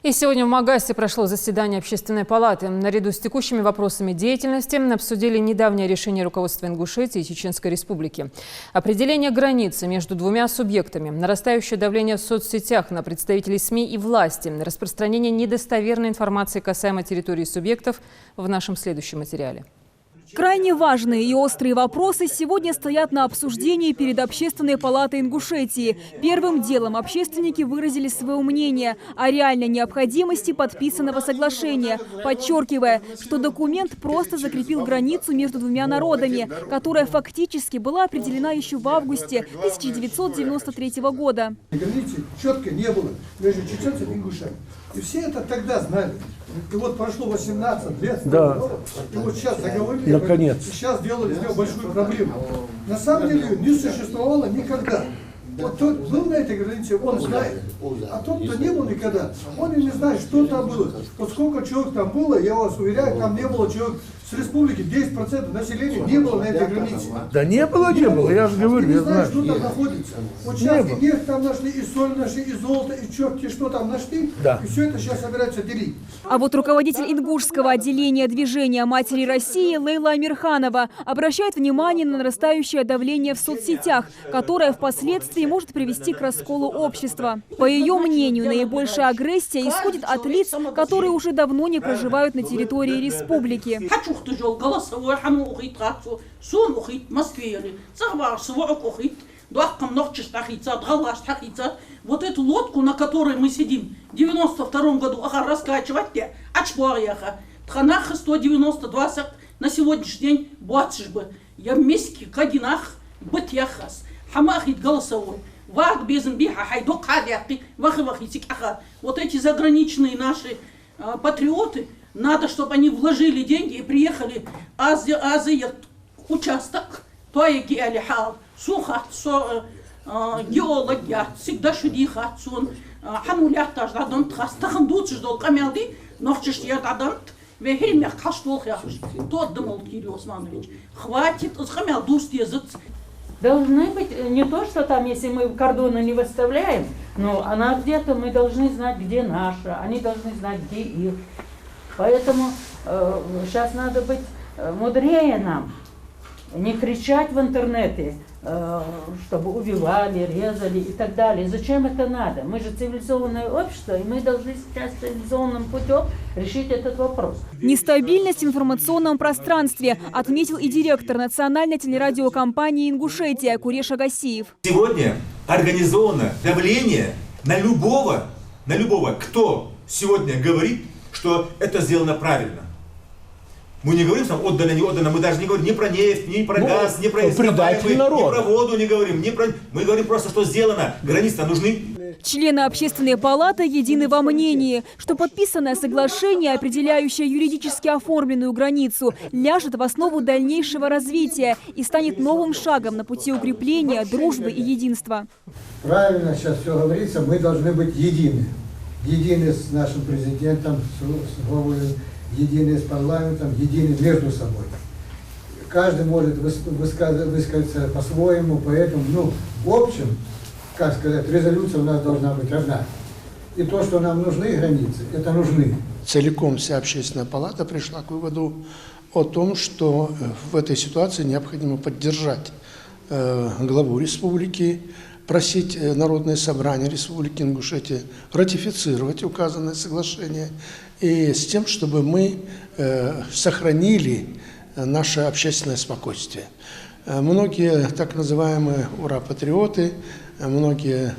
И сегодня в Магассе прошло заседание Общественной палаты. Наряду с текущими вопросами деятельности обсудили недавнее решение руководства Ингушетии и Чеченской Республики. Определение границы между двумя субъектами, нарастающее давление в соцсетях на представителей СМИ и власти, распространение недостоверной информации касаемо территории субъектов в нашем следующем материале. Крайне важные и острые вопросы сегодня стоят на обсуждении перед Общественной палатой Ингушетии. Первым делом общественники выразили свое мнение о реальной необходимости подписанного соглашения, подчеркивая, что документ просто закрепил границу между двумя народами, которая фактически была определена еще в августе 1993 года. Границы четко не было между чеченцами и ингушами. И все это тогда знали. И вот прошло 18 лет, да. И вот сейчас заговорили, наконец. И сейчас сделали из него большую проблему. На самом деле не существовало никогда. Вот тот был на этой границе, он знает. А тот, кто не был никогда, он и не знает, что там было. Вот сколько человек там было, я вас уверяю, там не было человек с республики, 10% населения не было на этой границе. Да не было, я же говорю, я знаю. Что там находится. Вот сейчас и нефть там нашли, и соль нашли, и золото, и черти что там нашли. Да. И все это сейчас собираются делить. А вот руководитель ингушского отделения движения «Матери России» Лейла Амирханова обращает внимание на нарастающее давление в соцсетях, которое впоследствии может привести к расколу общества. По ее мнению, наибольшая агрессия исходит от лиц, которые уже давно не проживают на территории республики. Вот эту лодку, на которой мы сидим, в 92 году, раскачивать, 192 на сегодняшний день 20 бы. Я вместе кадинах быть яхас. Хамахит голосовой. Вот эти заграничные наши патриоты, надо, чтобы они вложили деньги и приехали участок, геология, всегда шудиха, хамулят таждадон, тахандут ждал камелди, ночешь я дадам, вехельмя каштол яхш. Тот думал Кирилл Османович, хватит, хамел дуст язык. Должны быть не то, что там, если мы кордоны не выставляем, но она где-то, мы должны знать, где наша, они должны знать, где их. Поэтому сейчас надо быть мудрее нам, не кричать в интернете, чтобы убивали, резали и так далее. Зачем это надо? Мы же цивилизованное общество, и мы должны сейчас цивилизованным путем решить этот вопрос. Нестабильность в информационном пространстве отметил и директор национальной телерадиокомпании «Ингушетия» Куреш Агасиев. Сегодня организовано давление на любого, кто сегодня говорит, что это сделано правильно. Мы не говорим, там отдано, не отдано, мы даже не говорим ни про нефть, ни про газ, ни про ископаемые, ни про воду не говорим, мы говорим просто, что сделано, границы нужны. Члены Общественной палаты едины во мнении, что подписанное соглашение, определяющее юридически оформленную границу, ляжет в основу дальнейшего развития и станет новым шагом на пути укрепления дружбы и единства. Правильно сейчас все говорится, мы должны быть едины. Едины с нашим президентом, с главой, едины с парламентом, едины между собой. Каждый может высказаться по-своему, поэтому, в общем, как сказать, резолюция у нас должна быть одна. И то, что нам нужны границы, это нужны. Целиком вся Общественная палата пришла к выводу о том, что в этой ситуации необходимо поддержать главу республики, просить Народное собрание Республики Ингушетия ратифицировать указанное соглашение и с тем, чтобы мы сохранили наше общественное спокойствие. Многие так называемые ура-патриоты, многие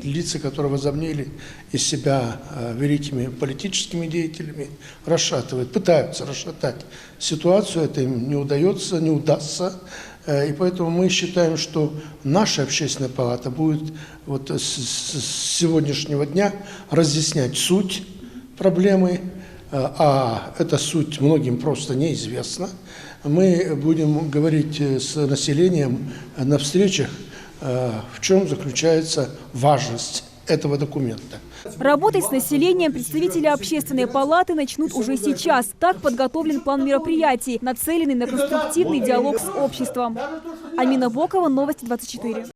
лица, которые возомнили из себя великими политическими деятелями, пытаются расшатать ситуацию, это им не удается, не удастся. И поэтому мы считаем, что наша Общественная палата будет вот с сегодняшнего дня разъяснять суть проблемы, а эта суть многим просто неизвестна. Мы будем говорить с населением на встречах, в чем заключается важность этого документа. Работать с населением представители Общественной палаты начнут уже сейчас. Так подготовлен план мероприятий, нацеленный на конструктивный диалог с обществом. Амина Бокова, Новости 24.